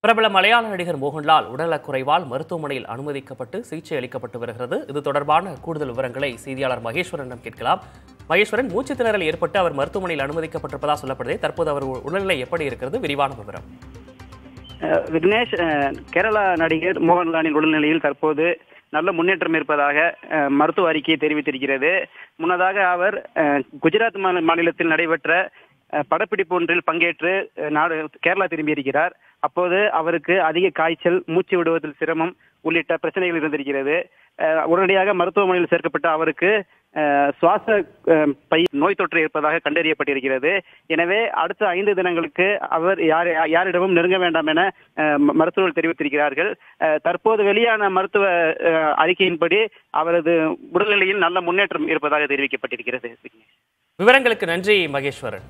பிரபல மலையாள நடிகர் மோகன்லால் உடல்நலக்குறைவால் மருத்துவமனையில் அனுமதிக்கப்பட்டு சிகிச்சை அளிக்கப்பட்டு வருகிறது. இது தொடர்பான கூடுதல் விவரங்களை செய்தியாளர் மகேஸ்வரனிடம் கேட்கலாம். மகேஸ்வரன், மூச்சுத் திணறல் ஏற்பட்டு அவர் மருத்துவமனையில் அனுமதிக்கப்பட்டிருப்பதாக சொல்லப்படுது. தற்போது அவர் உடல்நிலை எப்படி இருக்கிறது? விரிவான விவரம். விக்னேஷ், கேரளா நடிகர் மோகன்லாலின் உடல்நிலையில் தற்போது நல்ல முன்னேற்றம் இருப்பதாக மருத்துவ அறிக்கையை தெரிவித்திருக்கிறது. முன்னதாக அவர் குஜராத் மாநிலத்தில் நடைபெற்ற படப்பிடிப்பு ஒன்றில் பங்கேற்று கேரளா திரும்பியிருக்கிறார். அப்போது அவருக்கு அதிக காய்ச்சல், மூச்சு விடுவதில் சிரமம் உள்ளிட்ட பிரச்சனைகள் இருந்திருக்கிறது. உடனடியாக மருத்துவமனையில் சேர்க்கப்பட்ட அவருக்கு சுவாச பை நோய் தொற்று இருப்பதாக கண்டறியப்பட்டிருக்கிறது. எனவே அடுத்த 5 தினங்களுக்கு அவர் யாரிடமும் நெருங்க வேண்டாம் என மருத்துவர்கள் தெரிவித்திருக்கிறார்கள். தற்போது வெளியான மருத்துவ அறிக்கையின்படி அவரது உடல்நிலையில் நல்ல முன்னேற்றம் இருப்பதாக தெரிவிக்கப்பட்டிருக்கிறது. விவரங்களுக்கு நன்றி மகேஸ்வரன்.